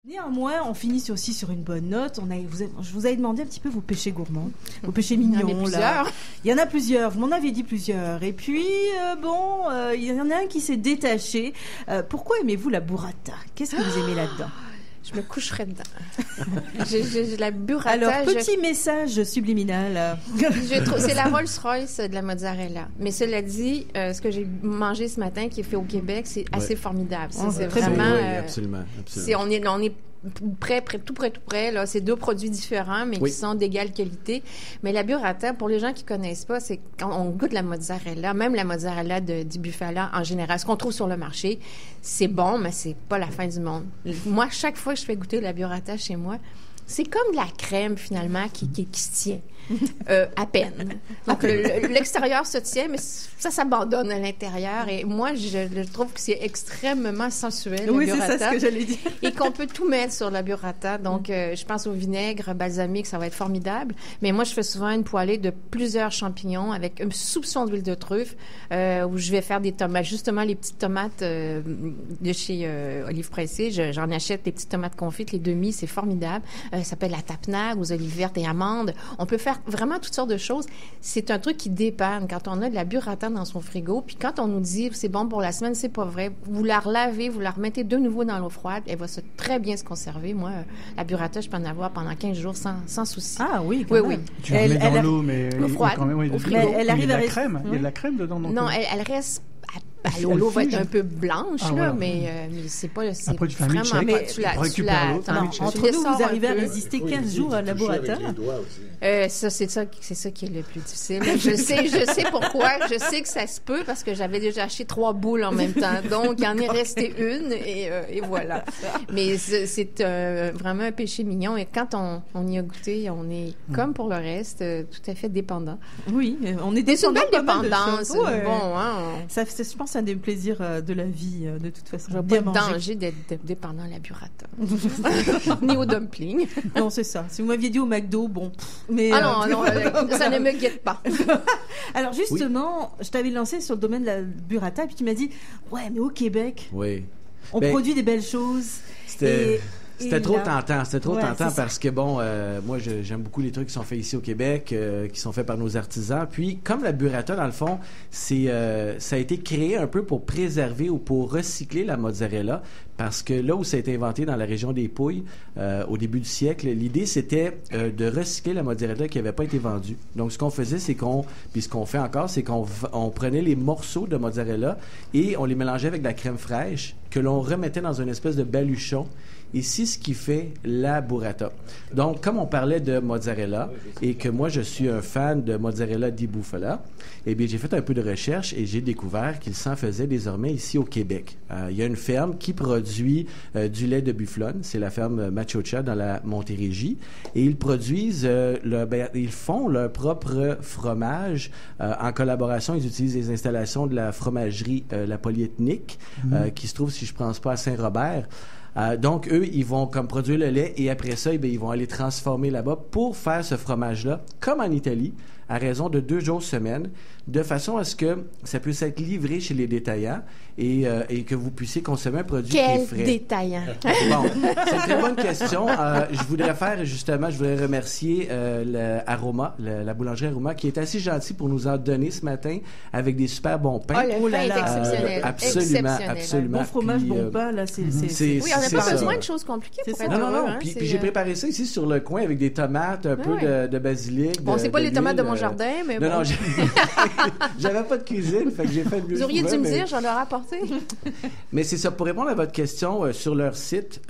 Néanmoins, on finit aussi sur une bonne note. Je vous avais demandé un petit peu vos péchés gourmands, vos péchés mignons. Il y en a plusieurs. Vous m'en avez dit plusieurs. Et puis, il y en a un qui s'est détaché. Pourquoi aimez-vous la burrata? Qu'est-ce que vous aimez là-dedans? Je me coucherai dedans. J'ai la burrata. Alors, petit message subliminal. Je trouve, c'est la Rolls-Royce de la mozzarella. Mais cela dit, ce que j'ai mangé ce matin, qui est fait au Québec, c'est assez formidable. C'est vraiment... Oui, absolument. On est tout près, là. C'est deux produits différents, mais qui sont d'égale qualité. Mais la burrata, pour les gens qui connaissent pas, c'est quand on goûte la mozzarella, même la mozzarella di Bufala en général, ce qu'on trouve sur le marché, c'est bon, mais c'est pas la fin du monde. Moi, chaque fois que je fais goûter la burrata chez moi, c'est comme de la crème, finalement, qui se tient. À peine. Donc, l'extérieur se tient, mais ça s'abandonne à l'intérieur. Et moi, je trouve que c'est extrêmement sensuel, oui, la burrata. C'est ça ce que j'allais dire. Et qu'on peut tout mettre sur la burrata. Donc, je pense au vinaigre balsamique, ça va être formidable. Mais moi, je fais souvent une poêlée de plusieurs champignons avec un soupçon d'huile de truffe, où je vais faire des tomates. Justement, les petites tomates de chez Olive Pressée, j'en achète des petites tomates confites, les demi, c'est formidable. Ça s'appelle la tapenade, aux olives vertes et amandes. On peut faire vraiment toutes sortes de choses. C'est un truc qui dépanne quand on a de la burrata dans son frigo. Puis quand on nous dit c'est bon pour la semaine, c'est pas vrai. Vous la relavez, vous la remettez de nouveau dans l'eau froide. Elle va très bien se conserver. Moi, la burrata, je peux en avoir pendant 15 jours sans souci. Ah oui, quand même. Oui. Tu la mets dans l'eau, mais froide, quand même, au frigo. Elle arrive à rester. Il y a de la crème dedans. Donc non, elle reste... L'eau va être un peu blanche, là, mais c'est pas... Après, tu fais un vraiment milkshake, pas... Tu récupères l'eau. Entre nous, vous arrivez à résister 15 jours à la burrata? C'est ça qui est le plus difficile. Je sais pourquoi. Je sais que ça se peut parce que j'avais déjà acheté 3 boules en même temps. Donc, il en est resté une et voilà. Mais c'est vraiment un péché mignon. Et quand on y a goûté, on est, comme pour le reste, tout à fait dépendant. Oui, on est dépendant. C'est une belle dépendance. Ouais. Bon, hein. Je pense, c'est un des plaisirs de la vie, de toute façon. Je vois pas de danger d'être dépendant à la burrata. Ni au dumpling. Non, c'est ça. Si vous m'aviez dit au McDo, bon... Mais, non, ça ne me guette pas. Alors justement, je t'avais lancé sur le domaine de la burrata, et puis tu m'as dit, ouais, mais au Québec, on produit des belles choses. C'était trop tentant. C'était trop tentant parce que, moi, j'aime beaucoup les trucs qui sont faits ici au Québec, qui sont faits par nos artisans. Puis, comme la burrata, dans le fond, ça a été créé un peu pour préserver ou pour recycler la mozzarella. Parce que là où ça a été inventé dans la région des Pouilles, au début du siècle, l'idée, c'était de recycler la mozzarella qui n'avait pas été vendue. Donc, ce qu'on faisait, puis ce qu'on fait encore, c'est qu'on prenait les morceaux de mozzarella et on les mélangeait avec de la crème fraîche que l'on remettait dans une espèce de baluchon. Et c'est ce qui fait la burrata. Donc, comme on parlait de mozzarella et que moi, je suis un fan de mozzarella di Bufala, eh bien, j'ai fait un peu de recherche et j'ai découvert qu'il s'en faisait désormais ici au Québec. Il y a une ferme qui produit du lait de bufflone. C'est la ferme Machocha dans la Montérégie. Et ils produisent, ils font leur propre fromage en collaboration. Ils utilisent les installations de la fromagerie La Polyethnique, qui se trouve, si je ne pense pas, à Saint-Robert. Donc, eux, ils vont comme produire le lait et après ça, ils vont aller transformer là-bas pour faire ce fromage-là, comme en Italie, à raison de 2 jours semaine, de façon à ce que ça puisse être livré chez les détaillants et que vous puissiez consommer un produit qui est frais. Quel détaillant? Bon, c'est une très bonne question. Je voudrais remercier Aroma, la boulangerie Aroma, qui est assez gentille pour nous en donner ce matin avec des super bons pains. Le pain est exceptionnel. Absolument. Bon fromage, bon pain, là, c'est... Oui, on n'a pas besoin de choses compliquées pour être heureux. Non. Puis j'ai préparé ça ici sur le coin avec des tomates, un peu de basilic. Bon, c'est pas les tomates de mon jardin, mais bon. Non, j'avais pas de cuisine, fait que j'ai fait le mieux. Vous auriez dû me dire, j'en aurais apporté. Mais c'est ça. Pour répondre à votre question, sur leur site,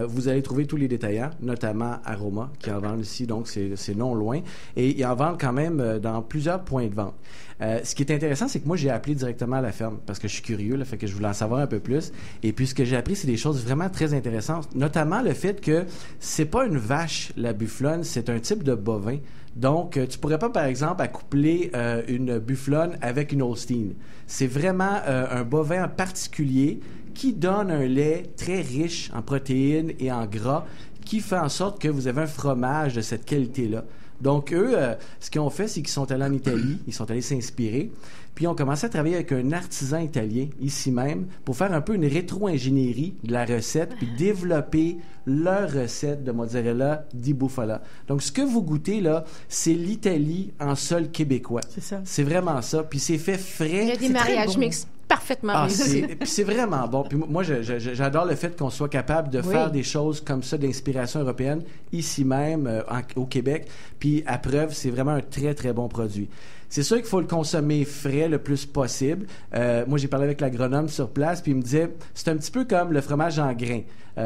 vous allez trouver tous les détaillants, notamment Aroma, qui en vendent ici, donc c'est non loin. Et ils en vendent quand même dans plusieurs points de vente. Ce qui est intéressant, c'est que moi, j'ai appelé directement à la ferme parce que je suis curieux, là, fait que je voulais en savoir un peu plus. Et puis, ce que j'ai appris, c'est des choses vraiment très intéressantes, notamment le fait que c'est pas une vache, la bufflone, c'est un type de bovin. Donc, tu pourrais pas, par exemple, accoupler une bufflone avec une Holstein. C'est vraiment un bovin en particulier qui donne un lait très riche en protéines et en gras qui fait en sorte que vous avez un fromage de cette qualité-là. Donc, eux, ce qu'ils ont fait, c'est qu'ils sont allés en Italie, ils sont allés s'inspirer, puis ils ont commencé à travailler avec un artisan italien, ici même, pour faire un peu une rétro-ingénierie de la recette, puis développer leur recette de mozzarella di bufala. Donc, ce que vous goûtez, là, c'est l'Italie en sol québécois. C'est ça. C'est vraiment ça. Puis c'est fait frais. Il y a des mariages mixtes parfaitement réussis. Puis c'est vraiment bon. Puis moi, j'adore le fait qu'on soit capable de faire des choses comme ça d'inspiration européenne ici même, au Québec. Puis à preuve, c'est vraiment un très, très bon produit. C'est sûr qu'il faut le consommer frais le plus possible. Moi, j'ai parlé avec l'agronome sur place, puis il me disait, c'est un petit peu comme le fromage en grains.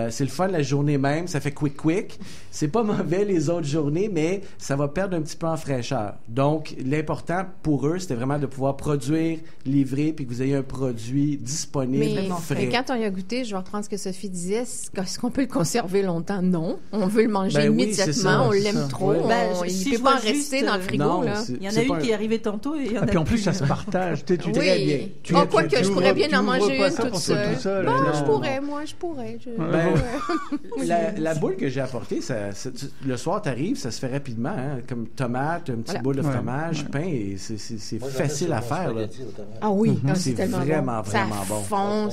C'est le fun la journée même, ça fait quick. C'est pas mauvais les autres journées, mais ça va perdre un petit peu en fraîcheur. Donc, l'important pour eux, c'était vraiment de pouvoir produire, livrer, puis que vous ayez un produit disponible, frais. Mais quand on y a goûté, je vais reprendre ce que Sophie disait, est-ce qu'on peut le conserver longtemps? Non. On veut le manger immédiatement, on l'aime trop. Il ne peut pas en rester dans le frigo. Non, là. Il y en a une qui est arrivée tantôt. Et puis en plus, ça se partage. Très bien. Quoique, je pourrais bien en manger une toute seule. Non, je pourrais. La boule que j'ai apportée, le soir, t'arrives, ça se fait rapidement, hein, comme tomate, un petit boule de fromage, pain, et c'est facile à faire. Là. Ah oui, c'est vraiment bon. Fond,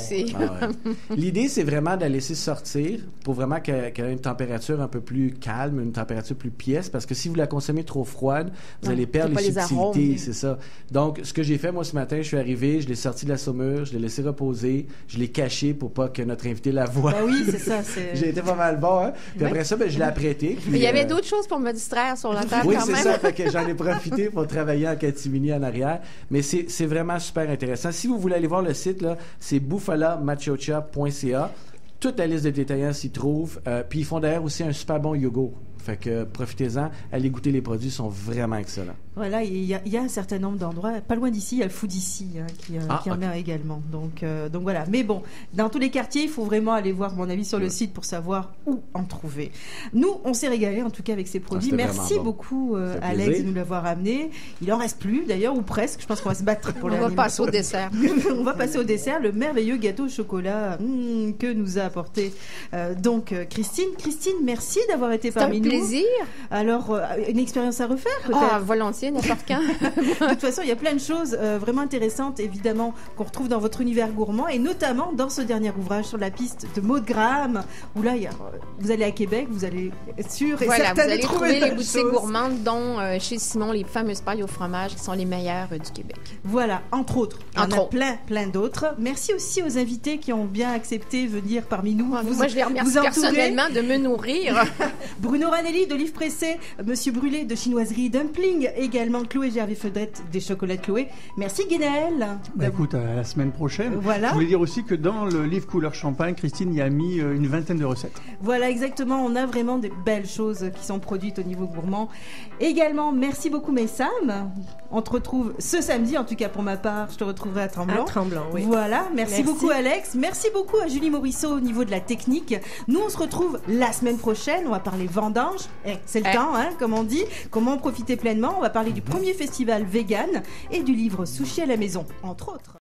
L'idée, c'est vraiment de la laisser sortir pour vraiment qu'elle ait une température un peu plus calme, une température plus pièce, parce que si vous la consommez trop froide, vous allez perdre les subtilités, c'est ça. Donc, ce que j'ai fait, moi, ce matin, je suis arrivé, je l'ai sorti de la saumure, je l'ai laissé reposer, je l'ai caché pour pas que notre invité la voie. Oui, c'est ça. J'ai été pas mal bon, hein? Puis après ça, je l'ai apprêté. Mais il y avait d'autres choses pour me distrire sur la table, quand même. Oui, c'est ça. Fait que j'en ai profité pour travailler en catimini en arrière. Mais c'est vraiment super intéressant. Si vous voulez aller voir le site, là, c'est bufalamachocha.ca. Toute la liste de détaillants s'y trouve. Puis ils font d'ailleurs aussi un super bon yogourt. Fait que profitez-en, allez goûter les produits, sont vraiment excellents. Voilà, il y a un certain nombre d'endroits, pas loin d'ici, il y a le Food ici qui en a également. Donc voilà. Mais bon, dans tous les quartiers, il faut vraiment aller voir, à mon avis, sur le site pour savoir où en trouver. Nous, on s'est régalé en tout cas avec ces produits. Merci beaucoup, Alex, de nous l'avoir amené. Il en reste plus d'ailleurs, ou presque. Je pense qu'on va se battre pour l'animation. On va passer au dessert. On va passer au dessert, le merveilleux gâteau au chocolat que nous a apporté Christine. Christine, merci d'avoir été parmi nous. Plaisir. Alors, une expérience à refaire peut-être? Ah, volontiers, n'importe quand. De toute façon, il y a plein de choses vraiment intéressantes, évidemment, qu'on retrouve dans votre univers gourmand, et notamment dans ce dernier ouvrage sur la piste de Maud Graham, où là, vous allez à Québec, vous allez être sûr et certain de trouver les boutiques gourmandes, dont chez Simon, les fameuses pailles au fromage, qui sont les meilleures du Québec. Voilà, entre autres. Il y en a plein d'autres. Merci aussi aux invités qui ont bien accepté de venir parmi nous. Moi, je les remercie personnellement de me nourrir. Bruno Ranelli de Livre Pressé, Monsieur Brûlé de Chinoiserie Dumpling, également Chloé Gervais-Feudrette des Chocolats Chloé. Merci Guénel. Écoute, à la semaine prochaine. Voilà. Je voulais dire aussi que dans le livre Couleur Champagne, Christine y a mis une vingtaine de recettes. Voilà, exactement. On a vraiment des belles choses qui sont produites au niveau gourmand. Également, merci beaucoup Messam. On te retrouve ce samedi, en tout cas pour ma part, je te retrouverai à Tremblant. À Tremblant, oui. Voilà, merci beaucoup Alex. Merci beaucoup à Julie Morisseau au niveau de la technique. Nous, on se retrouve la semaine prochaine. On va parler vendange. C'est le temps, hein, comme on dit. Comment en profiter pleinement. On va parler du premier festival vegan et du livre Sushi à la maison, entre autres.